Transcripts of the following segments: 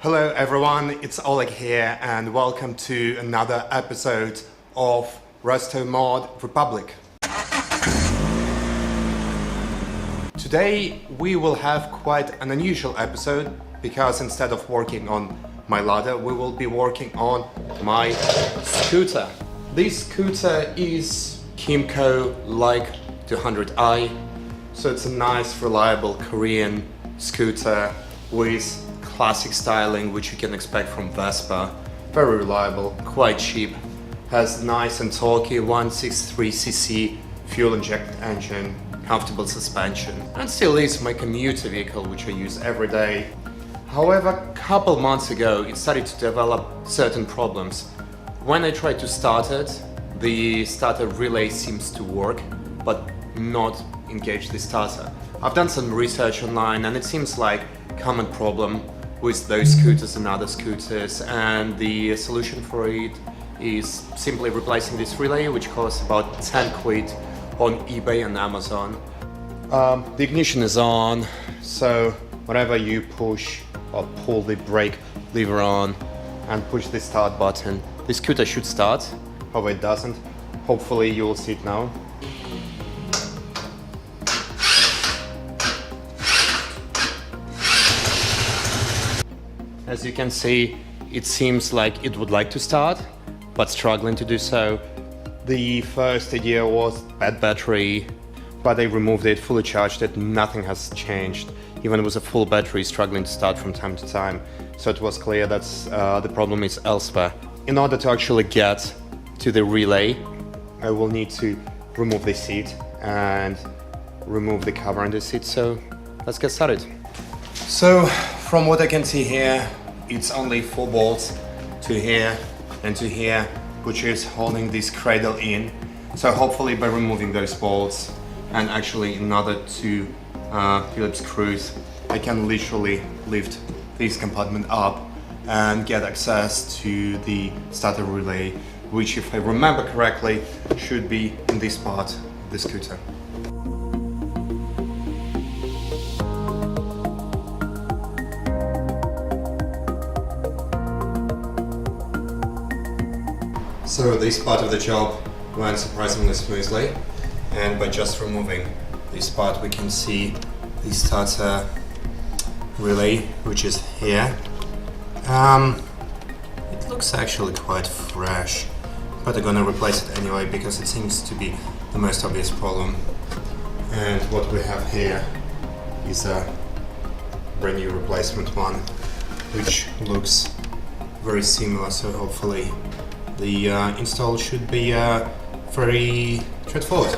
Hello everyone, it's Oleg here and welcome to another episode of Resto Mod Republic. Today we will have quite an unusual episode because instead of working on my ladder, we will be working on my scooter. This scooter is Kymco Like 200i, so it's a nice, reliable Korean scooter with classic styling, which you can expect from Vespa. Very reliable, quite cheap, has nice and torquey 163cc fuel-injected engine, comfortable suspension, and still is my commuter vehicle, which I use every day. However, a couple months ago, it started to develop certain problems. When I tried to start it, the starter relay seems to work, but not engage the starter. I've done some research online, and it seems like a common problem with those scooters and other scooters, and the solution for it is simply replacing this relay, which costs about 10 quid on eBay and Amazon. The ignition is on, so whenever you push or pull the brake lever on and push the start button, the scooter should start. However, it doesn't. Hopefully you will see it now. As you can see, it seems like it would like to start, but struggling to do so. The first idea was bad battery, but I removed it, fully charged it, nothing has changed. Even with a full battery, struggling to start from time to time. So it was clear that the problem is elsewhere. In order to actually get to the relay, I will need to remove the seat and remove the cover on the seat, so let's get started. So, from what I can see here, it's only 4 bolts to here and to here, which is holding this cradle in. So hopefully by removing those bolts and actually another 2 Phillips screws, I can literally lift this compartment up and get access to the starter relay, which, if I remember correctly, should be in this part of the scooter. So this part of the job went surprisingly smoothly, and by just removing this part we can see the starter relay, which is here. It looks actually quite fresh, but I'm gonna replace it anyway because it seems to be the most obvious problem. And what we have here is a brand new replacement one, which looks very similar, so hopefully the install should be very straightforward.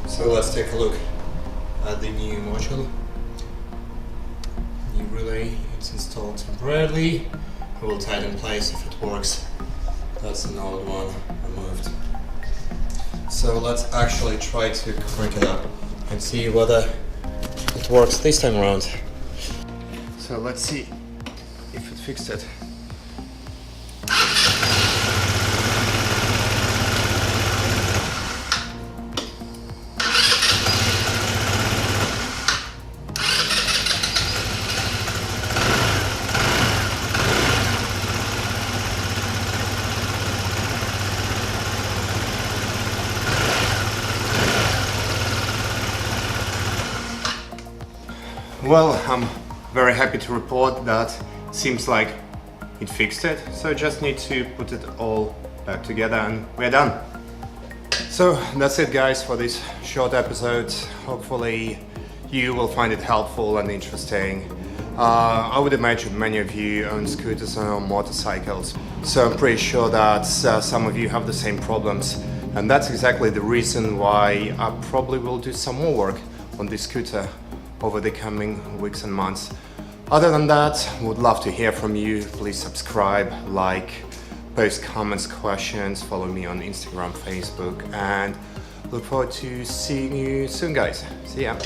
So let's take a look at the new module. New relay, it's installed temporarily. I will tie it in place if it works. That's an old one removed. So let's actually try to crank it up and see whether it works this time around. So let's see if it fixed it. Well, I'm very happy to report that it seems like it fixed it, so I just need to put it all back together and we're done. So that's it guys for this short episode. Hopefully you will find it helpful and interesting. I would imagine many of you own scooters or motorcycles, so I'm pretty sure that some of you have the same problems, and that's exactly the reason why I probably will do some more work on this scooter over the coming weeks and months. Other than that, would love to hear from you. Please subscribe, like, post comments, questions, follow me on Instagram, Facebook, and look forward to seeing you soon, guys. See ya.